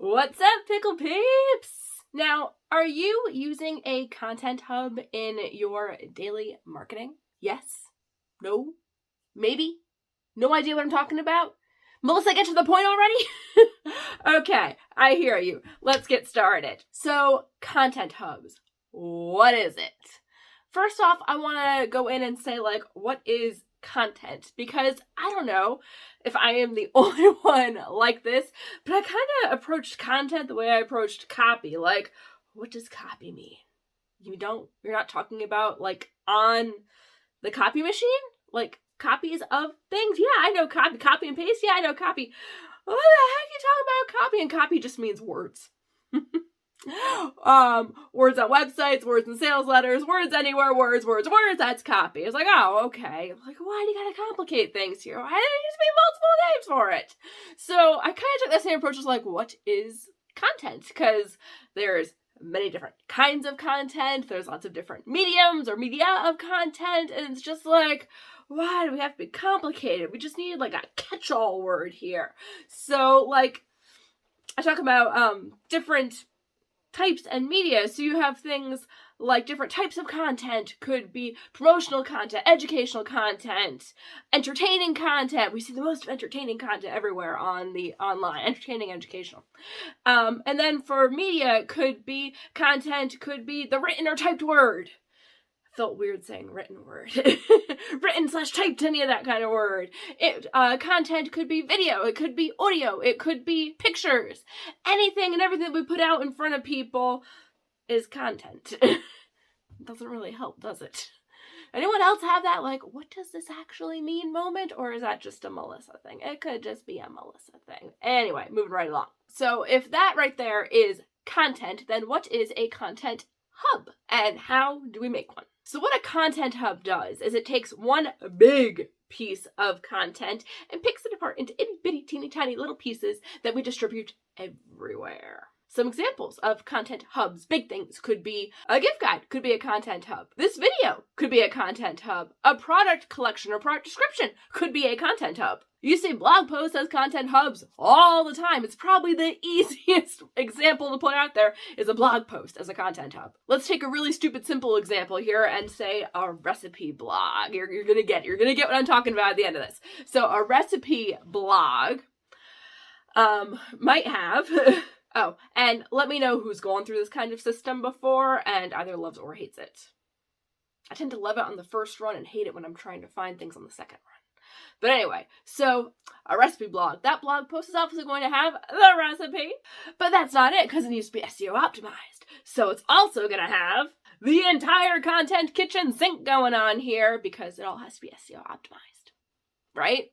What's up, Pickle Peeps? Now, are you using a content hub in your daily marketing? Yes? No? Maybe? No idea what I'm talking about? Melissa, get to the point already? Okay, I hear you. Let's get started. So, content hubs. What is it? First off, I want to go in and say, what is content? Because I don't know if I am the only one like this, but I kind of approached content the way I approached copy. What does copy mean? You're not talking about, on the copy machine? Copies of things? Yeah, I know copy and paste. Yeah, I know copy. What the heck are you talking about copy? And copy just means words. Words on websites, words in sales letters, words anywhere, words, that's copy. It's oh, okay. Why do you gotta complicate things here? Why do there just be multiple names for it? So I kind of took that same approach as what is content? Because there's many different kinds of content, there's lots of different mediums or media of content, and it's just why do we have to be complicated? We just need a catch-all word here. So I talk about different types and media. So you have things like different types of content. Could be promotional content, educational content, entertaining content. We see the most entertaining content everywhere on the online, entertaining, educational. And then for media, could be content, could be the written or typed word. Felt weird saying written word. Written/typed, any of that kind of word. Content could be video, it could be audio, it could be pictures. Anything and everything that we put out in front of people is content. Doesn't really help, does it? Anyone else have that, what does this actually mean moment? Or is that just a Melissa thing? It could just be a Melissa thing. Anyway, moving right along. So if that right there is content, then what is a content hub? And how do we make one? So what a content hub does is it takes one big piece of content and picks it apart into itty bitty teeny tiny little pieces that we distribute everywhere. Some examples of content hubs, big things, could be a gift guide, could be a content hub. This video could be a content hub. A product collection or product description could be a content hub. You see blog posts as content hubs all the time. It's probably the easiest example to put out there is a blog post as a content hub. Let's take a really stupid, simple example here and say a recipe blog. You're gonna get what I'm talking about at the end of this. So a recipe blog might have... Oh, and let me know who's gone through this kind of system before and either loves or hates it. I tend to love it on the first run and hate it when I'm trying to find things on the second run. But anyway, so a recipe blog. That blog post is obviously going to have the recipe, but that's not it because it needs to be SEO optimized. So it's also going to have the entire content kitchen sink going on here because it all has to be SEO optimized, right?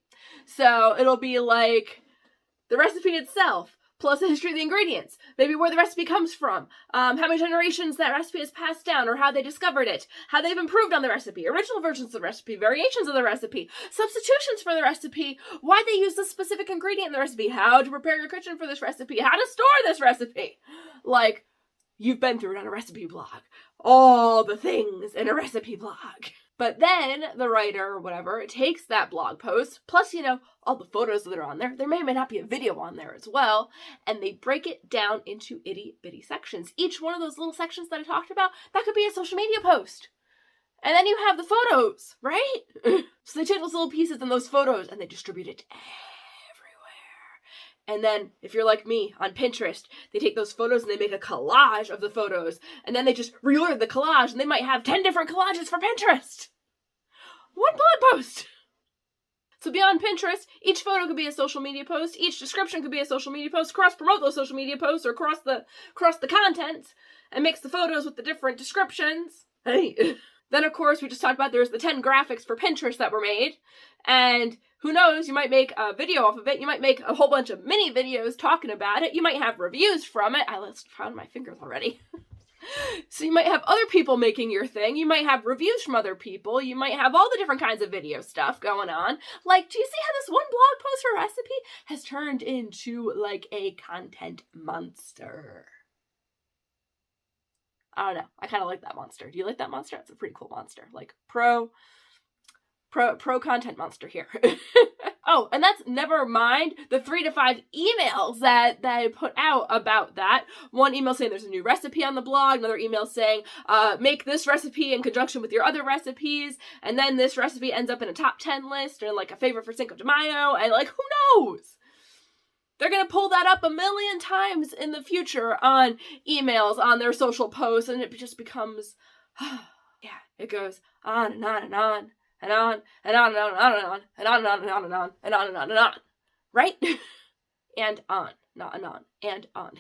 So it'll be the recipe itself, plus the history of the ingredients, maybe where the recipe comes from, how many generations that recipe has passed down or how they discovered it, how they've improved on the recipe, original versions of the recipe, variations of the recipe, substitutions for the recipe, why they use this specific ingredient in the recipe, how to prepare your kitchen for this recipe, how to store this recipe. You've been through it on a recipe blog. All the things in a recipe blog. But then the writer or whatever takes that blog post, plus, all the photos that are on there. There may or may not be a video on there as well. And they break it down into itty bitty sections. Each one of those little sections that I talked about, that could be a social media post. And then you have the photos, right? So they take those little pieces and those photos and they distribute it everywhere. And then, if you're like me, on Pinterest, they take those photos and they make a collage of the photos. And then they just reorder the collage and they might have 10 different collages for Pinterest. One blog post. So beyond Pinterest, each photo could be a social media post. Each description could be a social media post. Cross-promote those social media posts or cross the content and mix the photos with the different descriptions. Hey. Then, of course, we just talked about there's the 10 graphics for Pinterest that were made. And who knows, you might make a video off of it. You might make a whole bunch of mini videos talking about it. You might have reviews from it. I found my fingers already. So you might have other people making your thing. You might have reviews from other people. You might have all the different kinds of video stuff going on. Do you see how this one blog post or recipe has turned into a content monster? I don't know. I kind of like that monster. Do you like that monster? It's a pretty cool monster. Pro content monster here. Oh, and that's never mind the 3 to 5 emails that I put out about that. One email saying there's a new recipe on the blog, another email saying, make this recipe in conjunction with your other recipes, and then this recipe ends up in a top 10 list, or like a favorite for Cinco de Mayo, and like, who knows? They're going to pull that up a million times in the future on emails, on their social posts, and it just becomes, yeah, it goes on and on and on. And on, and on, and on, and on, and on, and on, and on, and on, and on, and on, and on, and on. Right? And on. Not anon. And on.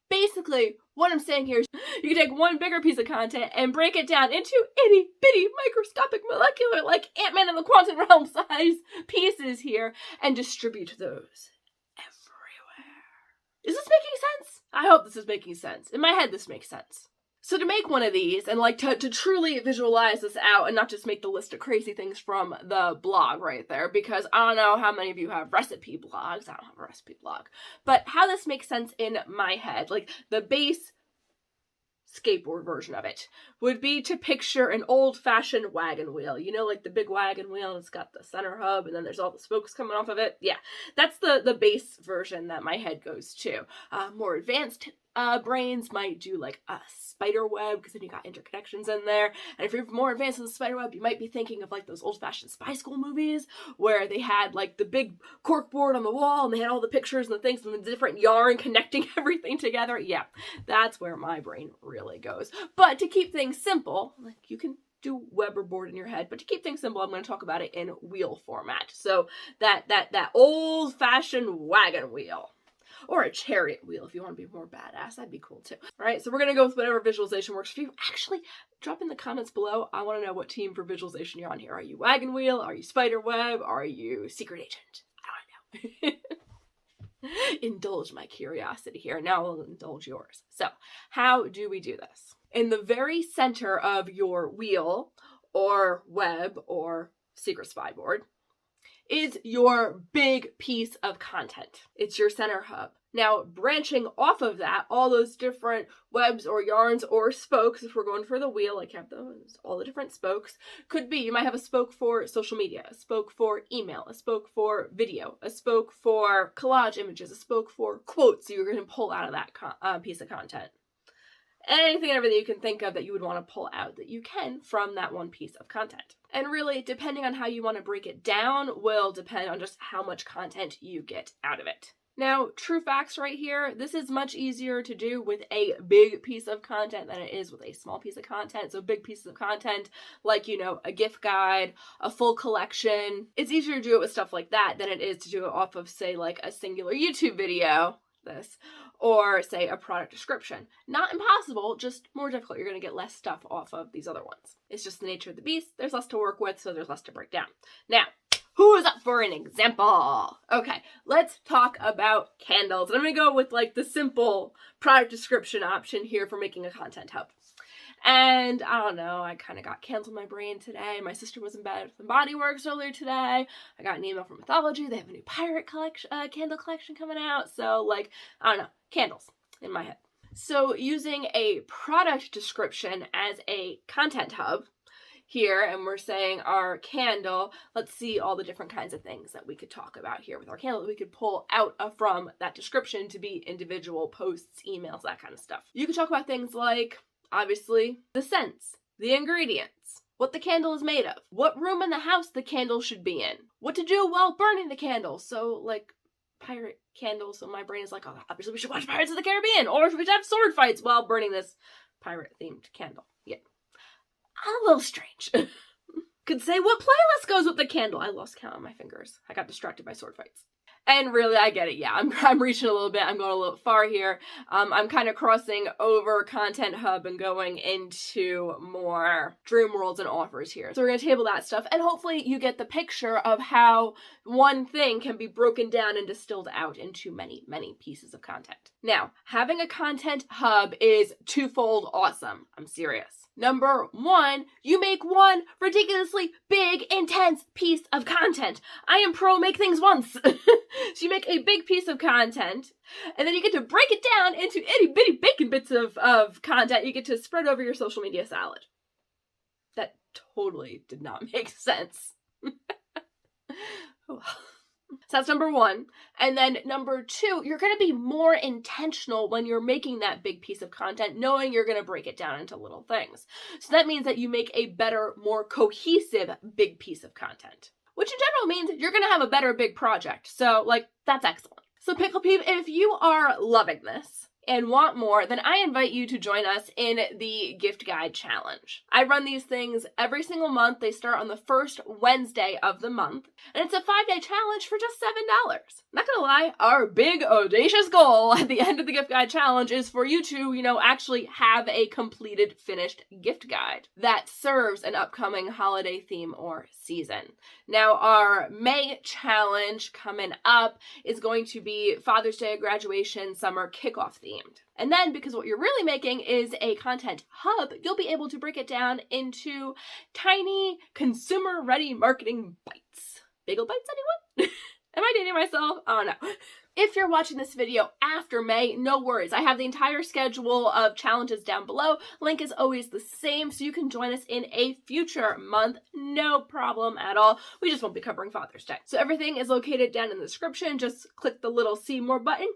Basically, what I'm saying here is you can take one bigger piece of content and break it down into itty bitty microscopic molecular, like Ant-Man in the quantum realm size pieces here, and distribute those everywhere. Is this making sense? I hope this is making sense. In my head, this makes sense. So to make one of these and like to truly visualize this out and not just make the list of crazy things from the blog right there, because I don't know how many of you have recipe blogs. I don't have a recipe blog. But how this makes sense in my head, like the base skateboard version of it, would be to picture an old-fashioned wagon wheel. You know, like the big wagon wheel, it's got the center hub and then there's all the spokes coming off of it. Yeah, that's the base version that my head goes to. More advanced brains might do like a spider web, because then you got interconnections in there. And if you're more advanced in the spider web, you might be thinking of like those old-fashioned spy school movies where they had like the big cork board on the wall and they had all the pictures and the things and the different yarn connecting everything together. Yeah, that's where my brain really goes. But to keep things simple, like you can do web or board in your head, but to keep things simple, I'm going to talk about it in wheel format. So that old-fashioned wagon wheel. Or a chariot wheel if you want to be more badass. That'd be cool too. All right, so we're going to go with whatever visualization works for you. Actually, drop in the comments below. I want to know what team for visualization you're on here. Are you wagon wheel? Are you spider web? Are you secret agent? I want to know. Indulge my curiosity here. Now I'll indulge yours. So how do we do this? In the very center of your wheel or web or secret spy board is your big piece of content. It's your center hub. Now, branching off of that, all those different webs or yarns or spokes, if we're going for the wheel, like have those, all the different spokes, could be, you might have a spoke for social media, a spoke for email, a spoke for video, a spoke for collage images, a spoke for quotes you're going to pull out of that piece of content. Anything and everything you can think of that you would want to pull out that you can from that one piece of content. And really, depending on how you want to break it down will depend on just how much content you get out of it. Now, true facts right here, this is much easier to do with a big piece of content than it is with a small piece of content. So big pieces of content, like, you know, a gift guide, a full collection. It's easier to do it with stuff like that than it is to do it off of, say, like a singular YouTube video, or say a product description. Not impossible, just more difficult. You're going to get less stuff off of these other ones. It's just the nature of the beast. There's less to work with, so there's less to break down. Now, who is up for an example? Okay, let's talk about candles. And I'm going to go with like the simple product description option here for making a content hub. And I don't know, I kind of got candles in my brain today. My sister was in Bath and Body Works earlier today. I got an email from Mythology. They have a new pirate candle collection coming out. So like, I don't know, candles in my head. So using a product description as a content hub here, and we're saying our candle, let's see all the different kinds of things that we could talk about here with our candle that we could pull out from that description to be individual posts, emails, that kind of stuff. You could talk about things like, obviously, the scents, the ingredients, what the candle is made of, what room in the house the candle should be in, what to do while burning the candle. So, like, pirate candle, so my brain is like, oh, obviously we should watch Pirates of the Caribbean, or we should have sword fights while burning this pirate-themed candle. Yeah. A little strange. Could say, what playlist goes with the candle? I lost count on my fingers. I got distracted by sword fights. And really, I get it. Yeah, I'm reaching a little bit. I'm going a little far here. I'm kind of crossing over Content Hub and going into more dream worlds and offers here. So we're going to table that stuff. And hopefully you get the picture of how one thing can be broken down and distilled out into many, many pieces of content. Now, having a Content Hub is twofold awesome. I'm serious. Number one, you make one ridiculously big, intense piece of content. I am pro make things once. So you make a big piece of content, and then you get to break it down into itty bitty bacon bits of content you get to spread over your social media salad. That totally did not make sense. So that's number one. And then number two, you're going to be more intentional when you're making that big piece of content, knowing you're going to break it down into little things. So that means that you make a better, more cohesive big piece of content, which in general means you're going to have a better big project. So that's excellent. So Pickle Peep, if you are loving this and want more, then I invite you to join us in the Gift Guide Challenge. I run these things every single month. They start on the first Wednesday of the month, and it's a 5-day challenge for just $7. Not gonna lie, our big audacious goal at the end of the Gift Guide Challenge is for you to, actually have a completed, finished gift guide that serves an upcoming holiday theme or season. Now, our May challenge coming up is going to be Father's Day, graduation, summer kickoff themed. And then, because what you're really making is a content hub, you'll be able to break it down into tiny, consumer-ready marketing bites. Bagel bites, anyone? Am I dating myself? Oh, no. If you're watching this video after May, no worries. I have the entire schedule of challenges down below. Link is always the same, so you can join us in a future month. No problem at all. We just won't be covering Father's Day. So everything is located down in the description. Just click the little see more button,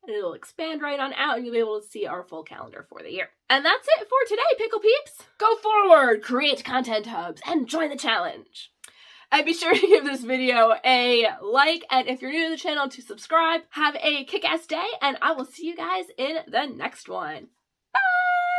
and it'll expand right on out, and you'll be able to see our full calendar for the year. And that's it for today, Pickle Peeps. Go forward, create content hubs, and join the challenge. And be sure to give this video a like, and if you're new to the channel, to subscribe. Have a kick-ass day, and I will see you guys in the next one. Bye!